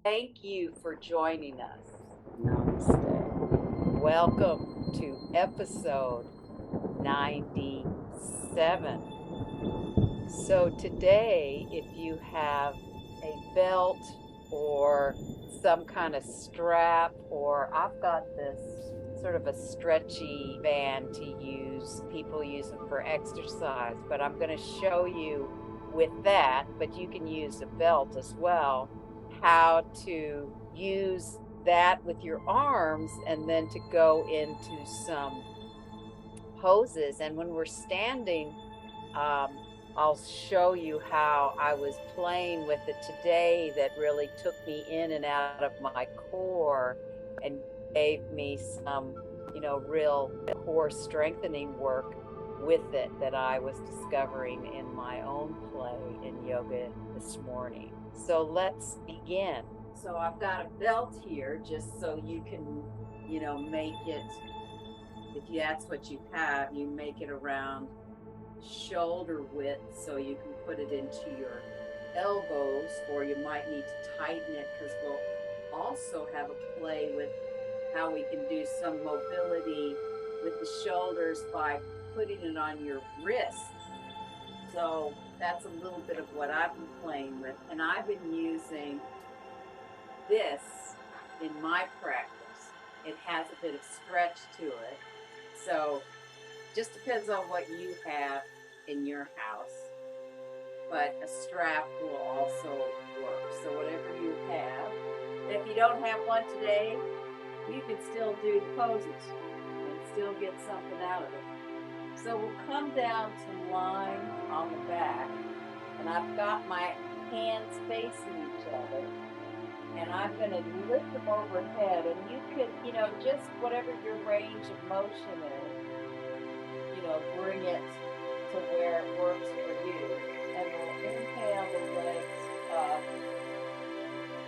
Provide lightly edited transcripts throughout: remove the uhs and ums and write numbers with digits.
Thank you for joining us. Namaste. Welcome to episode 97. So, today, if you have a belt or some kind of strap, or I've got this sort of a stretchy band to use, people use them for exercise, but I'm going to show you with that, but you can use a belt as well, how to use that with your arms and then to go into some poses. And when we're standing, um, I'll show you how I was playing with it today that really took me in and out of my core and gave me some, real core strengthening work with it that I was discovering in my own play in yoga this morning. So let's begin. So I've got a belt here just so you can, make it, if that's what you have, you make it around shoulder width so you can put it into your elbows, or you might need to tighten it because we'll also have a play with how we can do some mobility with the shoulders by putting it on your wrist. So that's a little bit of what I've been playing with, and I've been using this in my practice. It has a bit of stretch to it, so just depends on what you have in your house, but a strap will also work. So whatever you have. And if you don't have one today, you can still do the poses and still get something out of it. So we'll come down to line on the back, and I've got my hands facing each other, and I'm going to lift them overhead, and you could, just whatever your range of motion is, bring it to where it works for you. And we'll inhale the legs up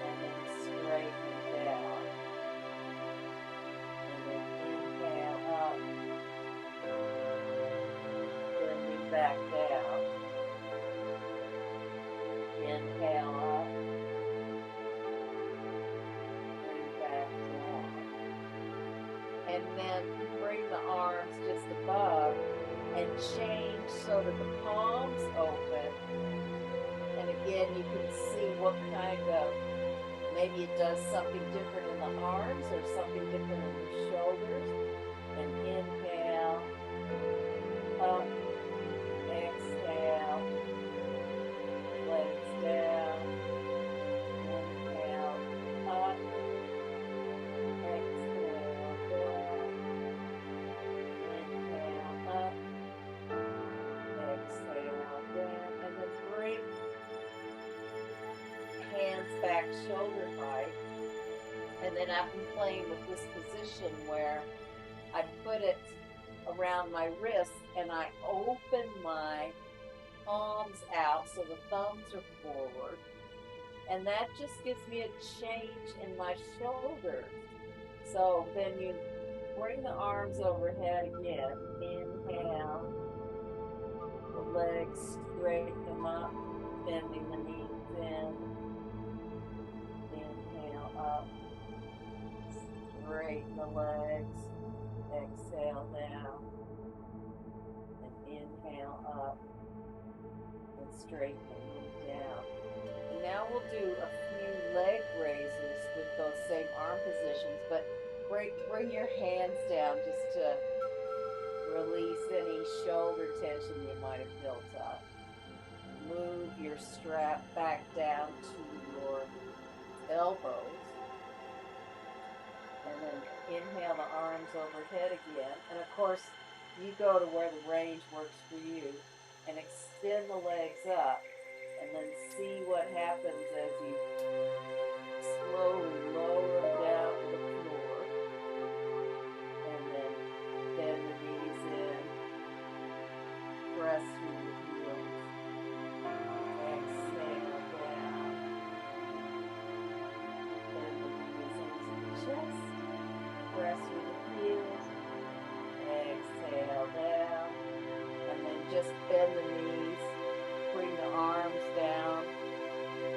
and then straighten down. And then inhale up, bending back down. Inhale up, bring back down. And then bring the arms just above and change so that the palms open. And again, you can see what kind of, maybe it does something different in the arms or something different in the shoulders. And inhale, up, exhale, legs down, inhale, up, exhale, down, inhale, up, exhale, down, and then bring hands back shoulder height. And then I've been playing with this position where I put it around my wrist and I open my palms out so the thumbs are forward. And that just gives me a change in my shoulders. So then you bring the arms overhead again. Inhale, the legs, straighten them up, bending the knees in. Inhale up, straighten the legs, exhale down, and inhale up, and straighten the knee down. And now we'll do a few leg raises with those same arm positions, but bring your hands down just to release any shoulder tension you might have built up. Move your strap back down to your elbows. And then inhale the arms overhead again. And of course, you go to where the range works for you and extend the legs up. And then see what happens as you slowly lower them down to the floor. And then bend the knees in. Press through the heels. Exhale down. Bend the knees into the chest. Press through the heels. Exhale down. And then just bend the knees. Bring the arms down. A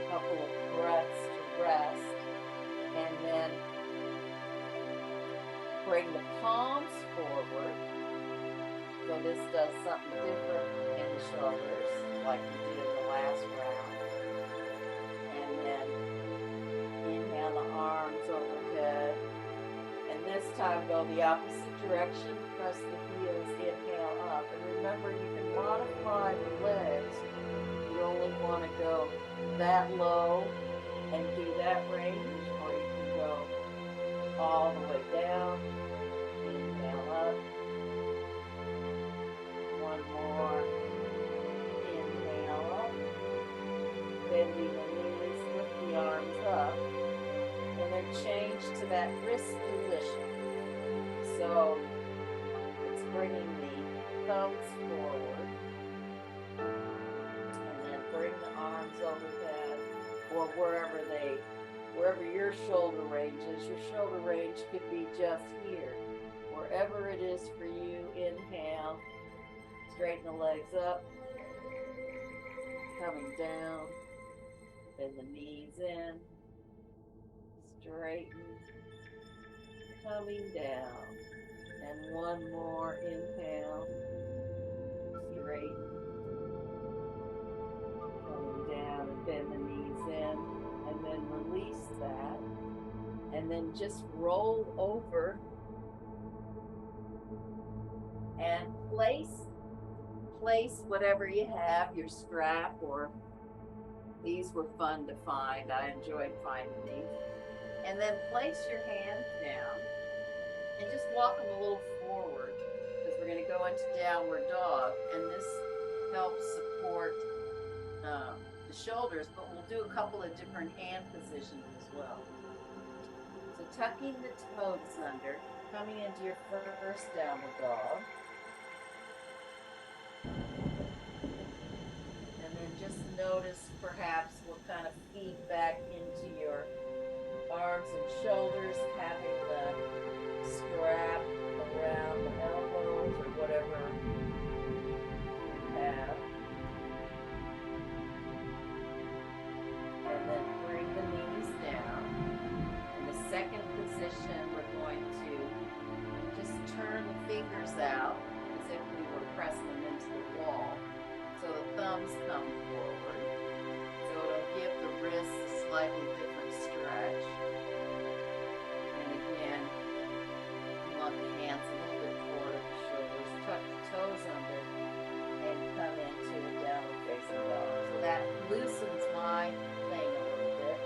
couple of breaths to rest. bring the palms forward. So this does something different in the shoulders, like we did in the last round. And then inhale the arms overhead. And this time go the opposite direction. Press the heels, inhale up. And remember, you can modify the legs. You only want to go that low and do that range, or you can go all the way down. Inhale up. One more. Inhale up. Bending the knees, lift the arms up. And then change to that wrist position. So it's bringing the thumbs forward. And then bring the arms overhead, or wherever your shoulder range is. Your shoulder range could be just here. Wherever it is for you, inhale. Straighten the legs up. Coming down. Bend the knees in. Straighten. Coming down. And one more. Inhale. Straighten. Coming down and bend the knees in. And then release that. And then just roll over and place whatever you have, your strap, or these were fun to find. I enjoyed finding these. And then place your hands down and just walk them a little forward, because we're going to go into downward dog, and this helps support the shoulders, but we'll do a couple of different hand positions as well. So tucking the toes under, coming into your first downward dog. And then just notice perhaps what kind of feedback into your arms and shoulders, having the strap around the elbows or whatever you have. And then bring the knees down. In the second position, we're going to just turn the fingers out as if we were pressing them into the wall. So the thumbs come forward. So it'll give the wrists a slightly different stretch. And again, you want the hands a little bit forward of the shoulders. Tuck the toes under and come into a downward facing dog. So that loosens my thing a little bit.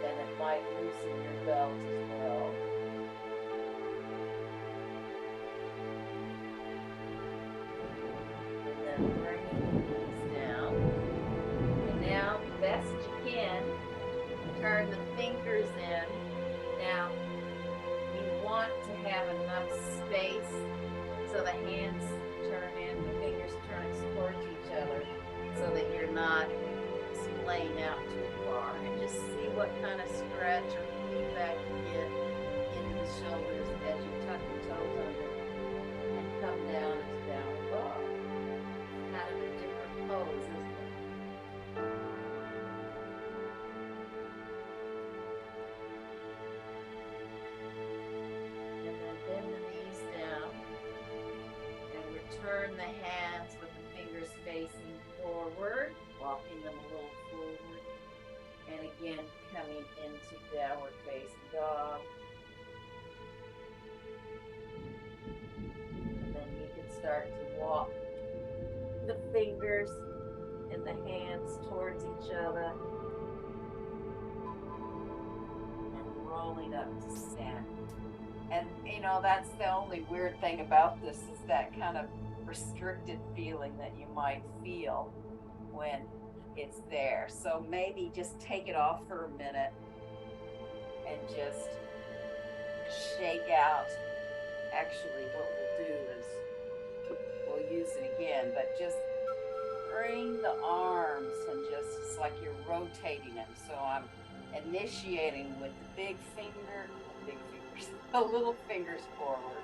And it might loosen your belt as well. Bringing the knees down. And now, best you can, turn the fingers in. Now, you want to have enough space so the hands turn in, the fingers turn towards each other, so that you're not splaying out too far. And just see what kind of stretch or feedback you get into the shoulders as you tuck the toes under and come down into downward dog. Kind of a different pose, isn't it? And then bend the knees down and return the hands with the fingers facing forward, walking them a little forward. And again, coming into downward facing dog. And then you can start to walk the fingers and the hands towards each other and rolling up to stand. And you know, that's the only weird thing about this, is that kind of restricted feeling that you might feel when it's there. So maybe just take it off for a minute and just shake out. Actually, what we'll do is we'll use it again, but just bring the arms and just, it's like you're rotating them. So I'm initiating with the big the little fingers forward,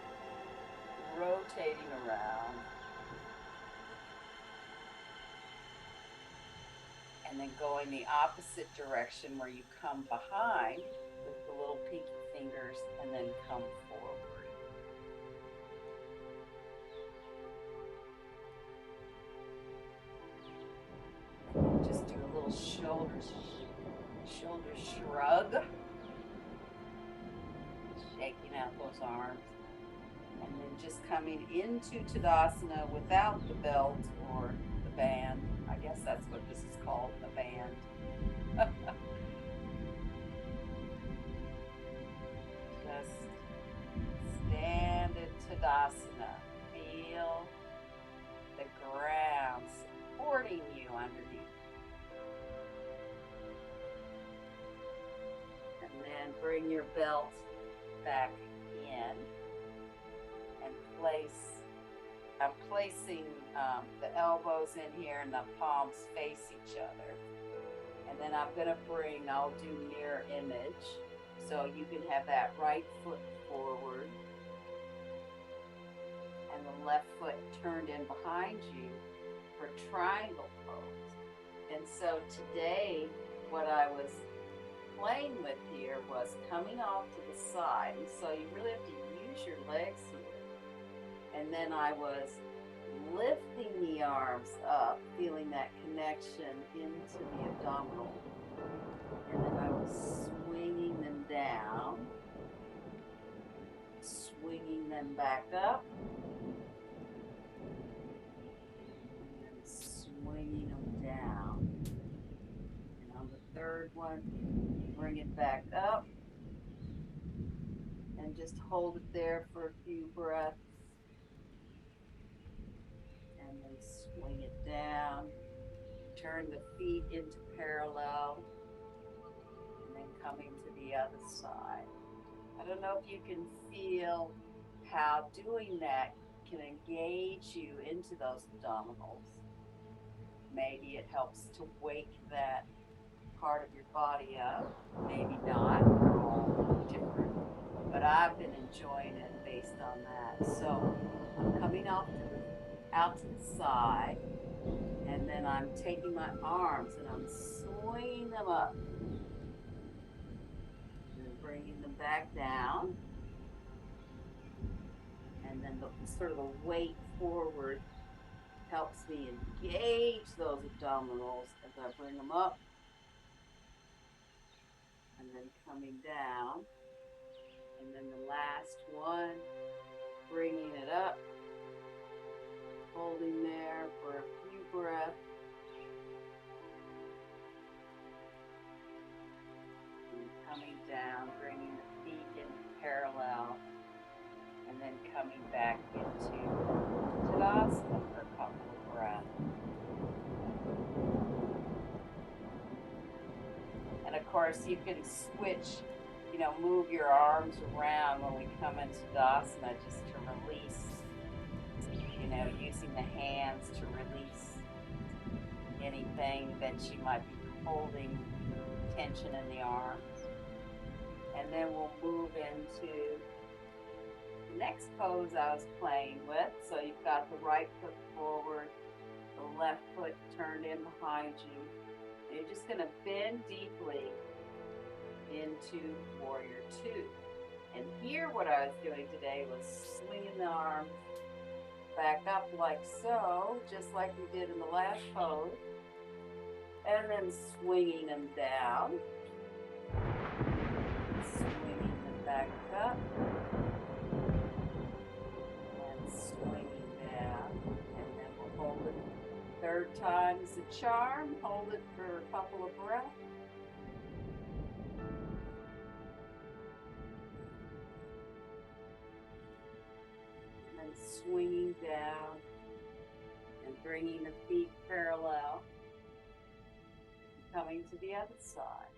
rotating around, and then going the opposite direction where you come behind with the little pinky fingers, and then come forward. Just do a little shoulder shrug, shaking out those arms, and then just coming into Tadasana without the belt or the band. I guess that's what this is called, a band. Just stand in Tadasana. Feel the ground supporting you underneath. And then bring your belt back in and I'm placing the elbows in here and the palms face each other. And then I'll do mirror image. So you can have that right foot forward and the left foot turned in behind you for triangle pose. And so today, what I was playing with here was coming off to the side. And so you really have to use your legs here. And then I was lifting the arms up, feeling that connection into the abdominal. And then I was swinging them down, swinging them back up, and then swinging them down. And on the third one, bring it back up and just hold it there for a few breaths. And then swing it down, turn the feet into parallel, and then coming to the other side. I don't know if you can feel how doing that can engage you into those abdominals. Maybe it helps to wake that part of your body up, maybe not, we're all different. But I've been enjoying it based on that. So I'm coming out to the side, and then I'm taking my arms and I'm swinging them up and bringing them back down, and then the sort of the weight forward helps me engage those abdominals as I bring them up, and then coming down, and then the last one, bringing it up, holding there for a few breaths, and coming down, bringing the feet in parallel, and then coming back into Tadasana for a couple of breaths. And of course, you can switch, move your arms around when we come into Tadasana just to release, using the hands to release anything that you might be holding tension in the arms. And then we'll move into the next pose I was playing with. So you've got the right foot forward, the left foot turned in behind you. And you're just going to bend deeply into Warrior Two. And here what I was doing today was swinging the arms back up like so, just like we did in the last pose, and then swinging them down, swinging them back up, and swinging down, and then we'll hold it. Third time's the charm. Hold it for a couple of breaths. Swinging down and bringing the feet parallel, coming to the other side.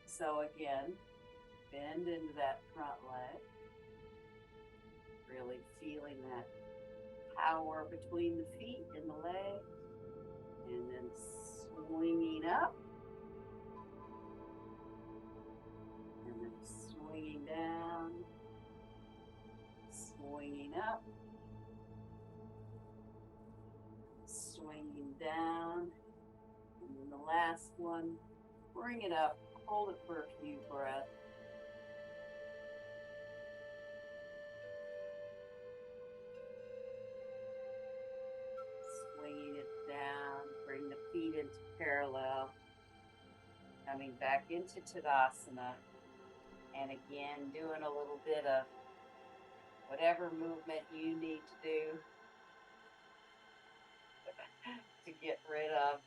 So again, bend into that front leg, really feeling that power between the feet and the legs, and then swinging up, and then swinging down, swinging up, swinging down, and then the last one, Bring it up, hold it for a few breaths. Swinging it down, bring the feet into parallel. Coming back into Tadasana. And again, doing a little bit of whatever movement you need to do to get rid of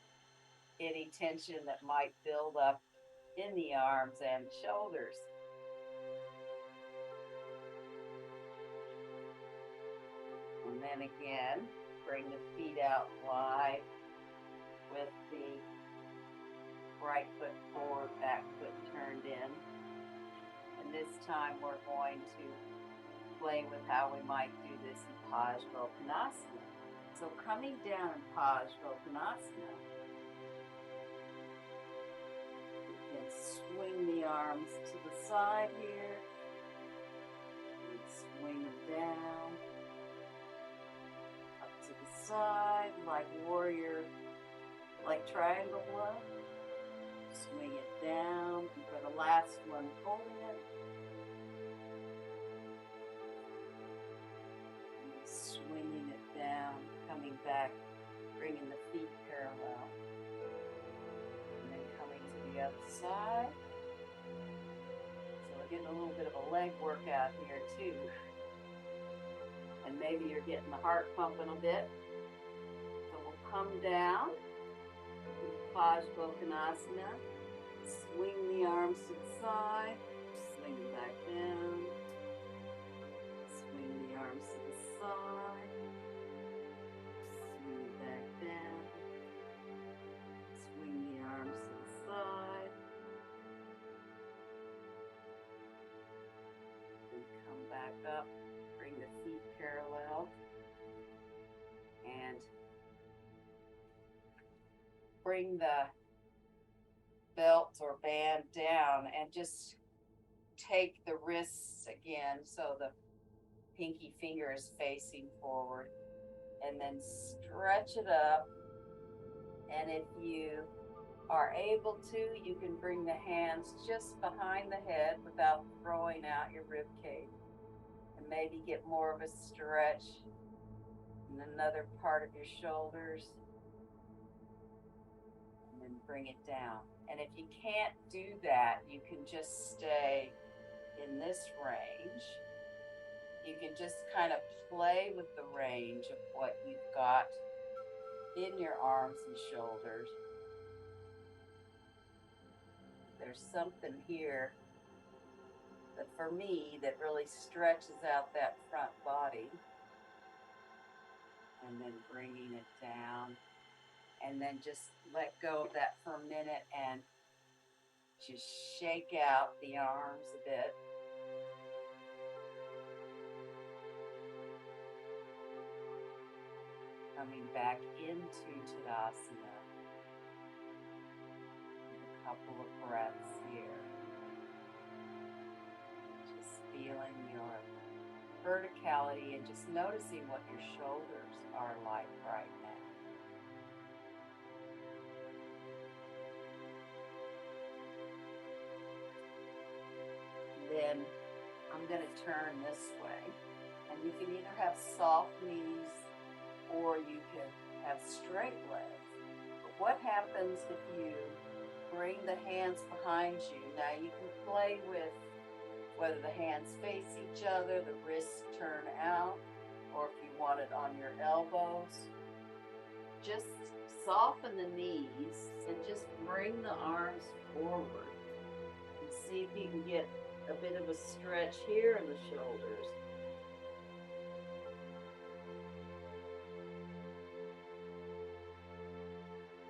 any tension that might build up in the arms and shoulders. And then again, bring the feet out wide with the right foot forward, back foot turned in. And this time we're going to play with how we might do this in Parsvottanasana. So coming down in Parsvottanasana, you can swing the arms to the side here, and swing them down, up to the side, like warrior, like triangle one. Swing it down, and for the last one, holding it. And swinging it down, coming back, bringing the feet parallel. And then coming to the other side. So we're getting a little bit of a leg workout here too. And maybe you're getting the heart pumping a bit. So we'll come down. Parsvottanasana. Swing the arms to the side, swing them back down, swing the arms to the side, swing it back down, swing the arms to the side, and come back up, bring the feet parallel, and bring the belt or band down and just take the wrists again so the pinky finger is facing forward, and then stretch it up. And if you are able to, you can bring the hands just behind the head without throwing out your rib cage, and maybe get more of a stretch in another part of your shoulders, and then bring it down. And if you can't do that, you can just stay in this range. You can just kind of play with the range of what you've got in your arms and shoulders. There's something here that for me that really stretches out that front body. And then bringing it down. And then just let go of that for a minute and just shake out the arms a bit. Coming back into Tadasana. A couple of breaths here. Just feeling your verticality and just noticing what your shoulders are like right now. Then I'm going to turn this way, and you can either have soft knees or you can have straight legs. But what happens if you bring the hands behind you? Now you can play with whether the hands face each other, the wrists turn out, or if you want it on your elbows. Just soften the knees and just bring the arms forward and see if you can get a bit of a stretch here in the shoulders.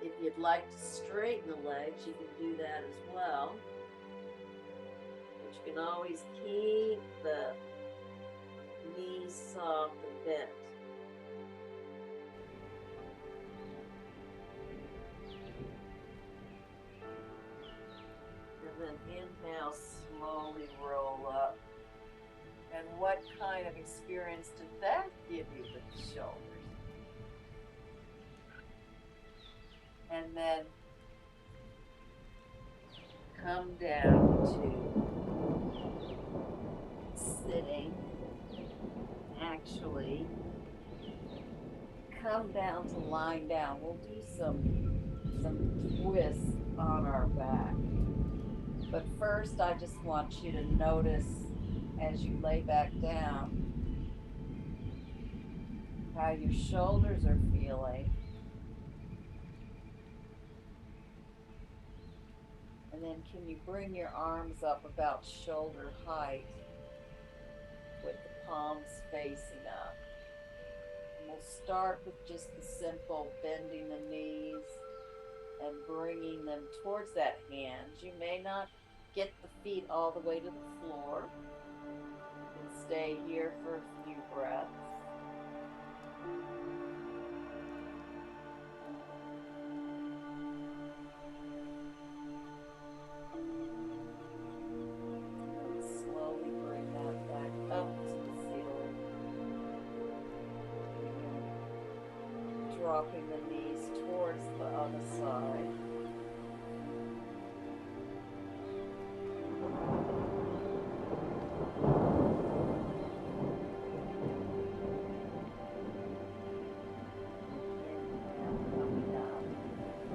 If you'd like to straighten the legs, you can do that as well. But you can always keep the knees soft and bent. And then inhale, slowly roll up. And what kind of experience did that give you with the shoulders? And then come down to sitting. Actually, come down to lying down. We'll do some twists on our back. But first, I just want you to notice as you lay back down how your shoulders are feeling. And then can you bring your arms up about shoulder height with the palms facing up? And we'll start with just the simple bending the knees and bringing them towards that hand. You may not get the feet all the way to the floor. You can stay here for a few breaths. And slowly bring that back up to the ceiling. Dropping the knees towards the other side.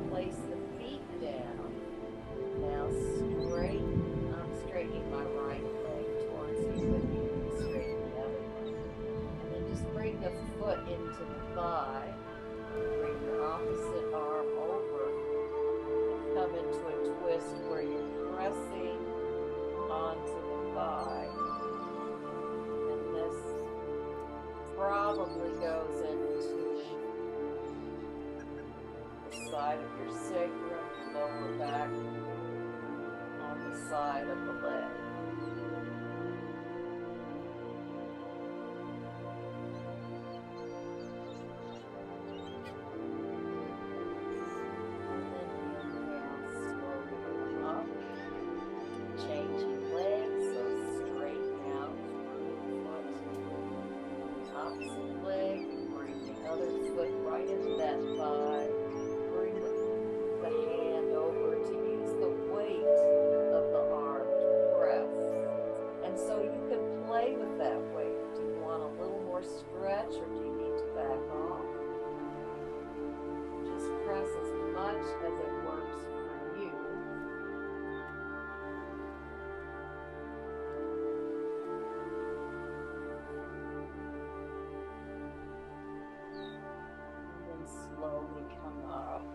Place the feet down. Now I'm straightening my right leg towards you, but you can straighten the other one. And then just bring the foot into the thigh. Bring your opposite arm over and come into a twist where you're pressing onto the thigh. And this probably goes into side of your sacrum, lower back on the side of the leg. And then inhale, slowly come up, changing legs, so straighten out through the foot. Opposite leg, bring the other foot right into that thigh. Bring the hand over to use the weight of the arm to press. And so you can play with that weight. Do you want a little more stretch or do you need to back off? Just press as much as it works for you. Slowly come up,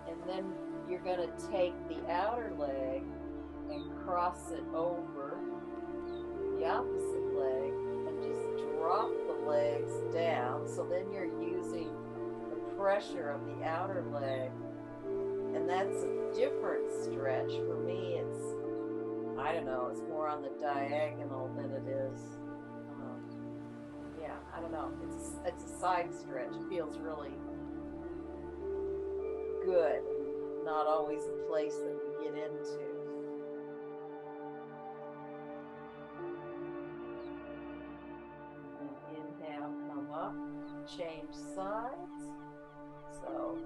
and then you're going to take the outer leg and cross it over the opposite leg and just drop the legs down. So then you're using the pressure of the outer leg, and that's a different stretch. For me, it's, I don't know, it's more on the diagonal than it is. Yeah, I don't know. It's a side stretch. It feels really good. Not always a place that we get into. And inhale, come up, change sides. So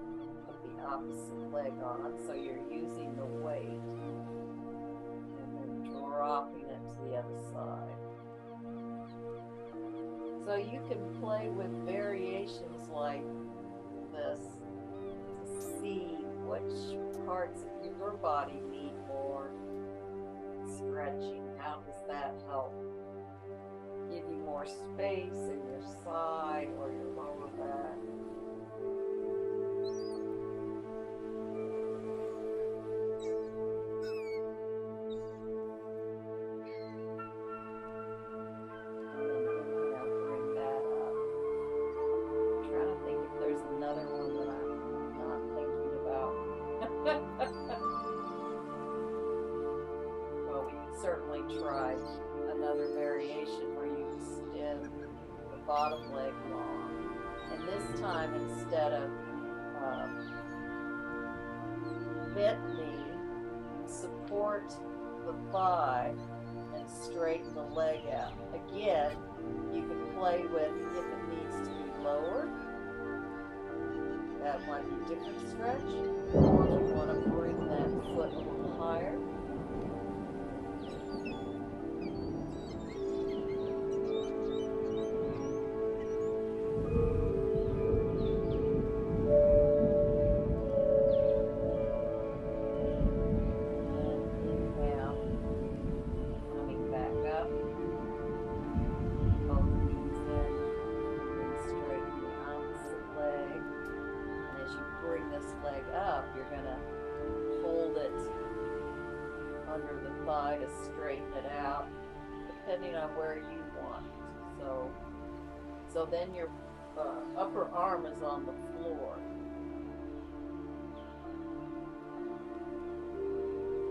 put the opposite leg on, so you're using the weight, and then dropping it to the other side. So you can play with variations like this to see which parts of your body need more stretching. How does that help give you more space in your side or your lower back? Well, we can certainly try another variation where you extend the bottom leg long. And this time, instead of bent knee, support the thigh and straighten the leg out. Again, you can play with if it needs to be lower. That might be a different stretch. Or if you want to bring that foot a little higher, up, you're going to hold it under the thigh to straighten it out, depending on where you want. So then your upper arm is on the floor,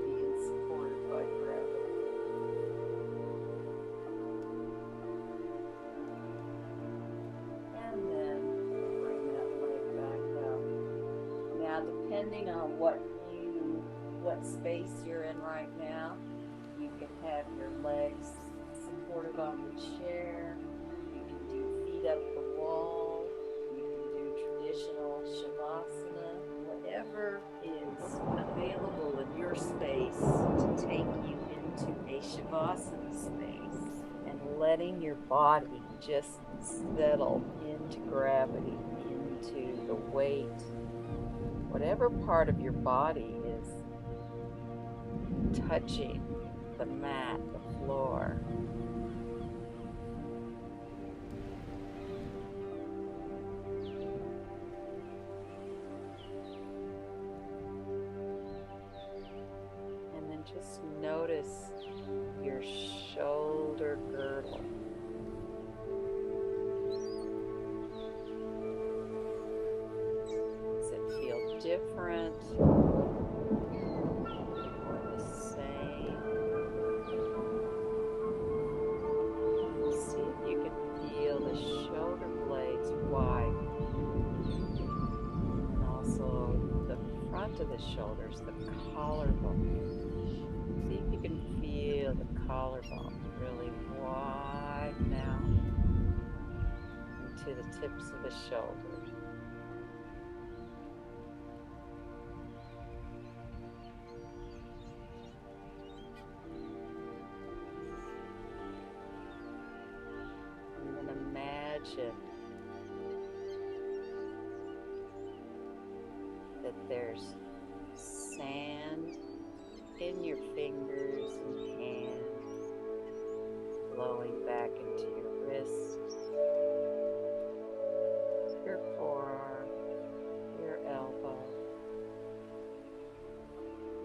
being supported by gravity. And then bring that leg back up. Now, depending on what space you're in right now, you can have your legs supported on the chair. You can do feet up the wall. You can do traditional shavasana. Whatever is available in your space to take you into a shavasana space, and letting your body just settle into gravity, into the weight. Whatever part of your body is touching the mat, the floor. And then just notice your shoulder girdle. Does it feel different? To the shoulders, the collarbone. See if you can feel the collarbone really widen out into the tips of the shoulders. And then imagine that there's sand in your fingers and hands, flowing back into your wrists, your forearm, your elbow,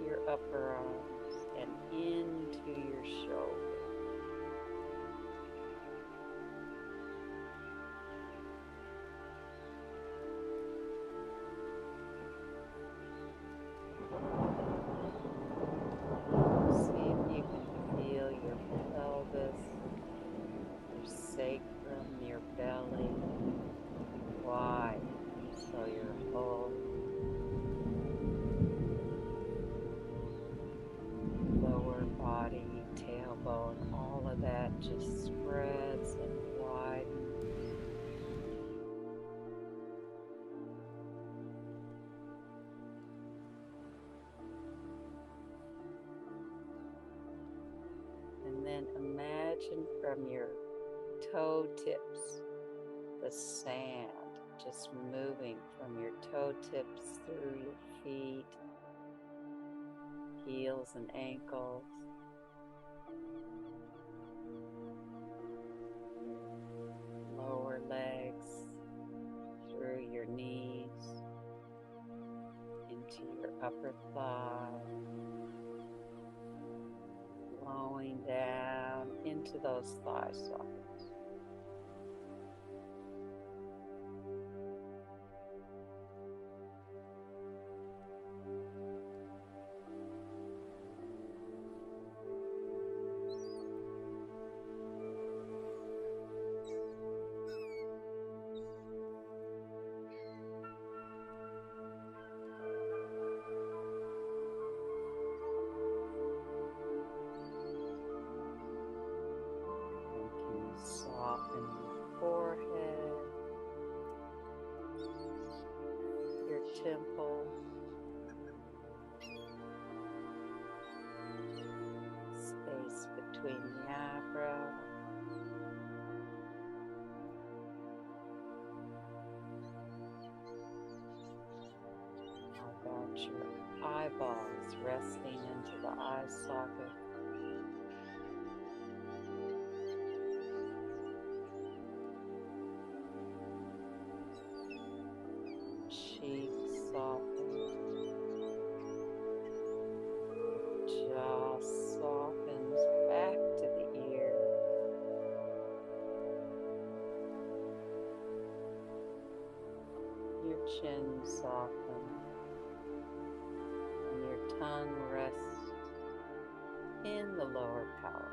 your upper arms, and into your shoulder. Sacrum, your belly, wide, so your whole lower body, tailbone, all of that just spreads and widens. And then imagine from your toe tips, the sand just moving from your toe tips through your feet, heels and ankles, lower legs, through your knees, into your upper thigh, flowing down into those thigh sockets. Soften your forehead, your temples, space between the eyebrows. How about your eyeballs resting into the eye socket? Cheeks soften, tongue rests in the lower palate.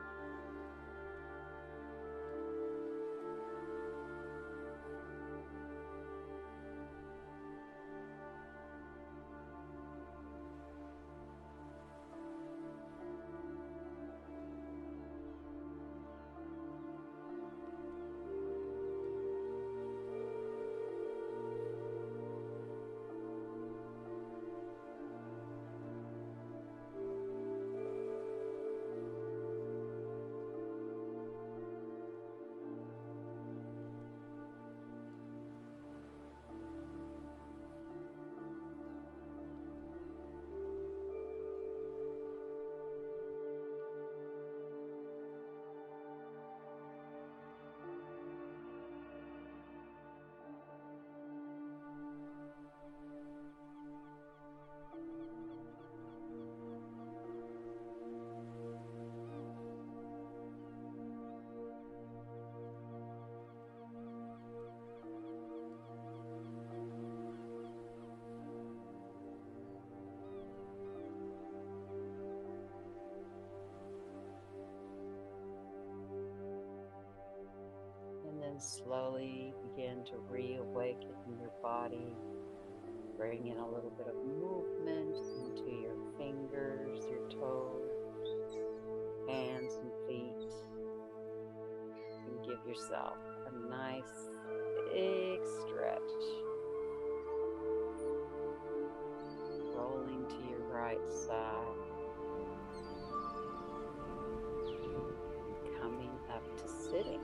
And then slowly begin to reawaken your body. Bring in a little bit of movement into your fingers, your toes, hands and feet. And give yourself a nice big stretch. Rolling to your right side. Coming up to sitting.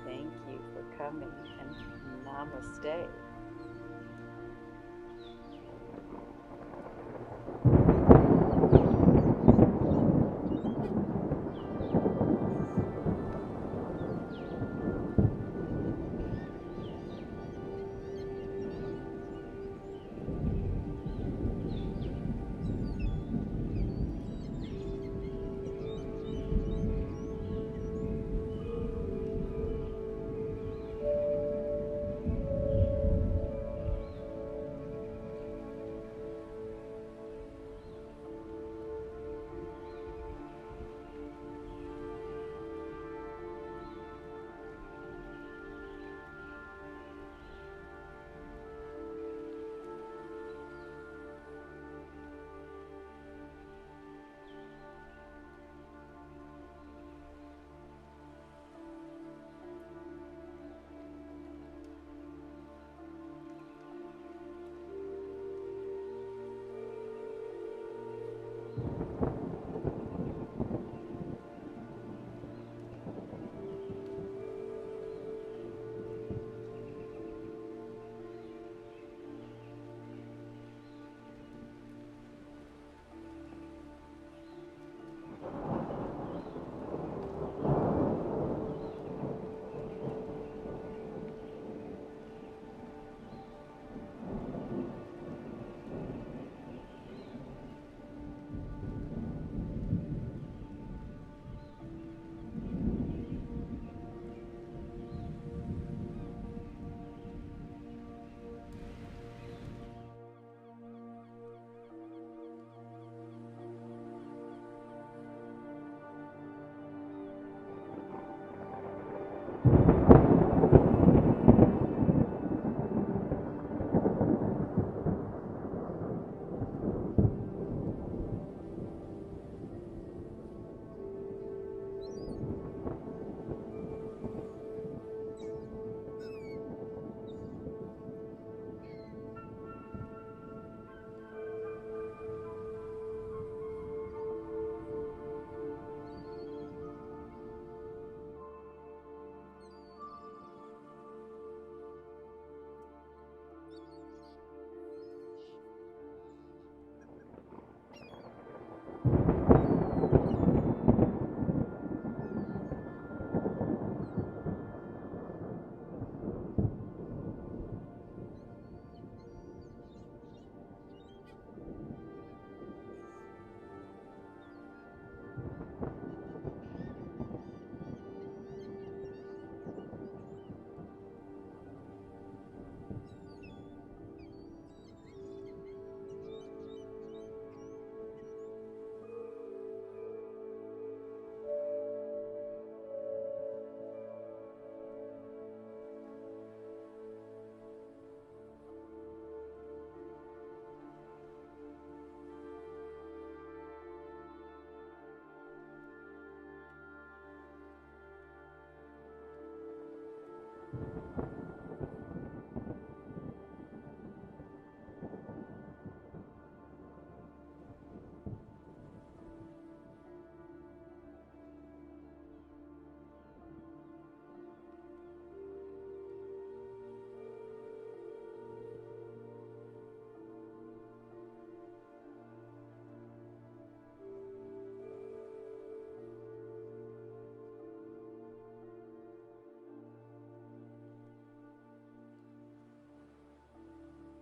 Thank you for coming, and namaste.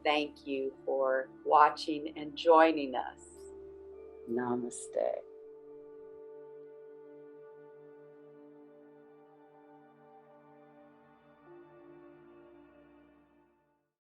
thank you for watching and joining us. Namaste.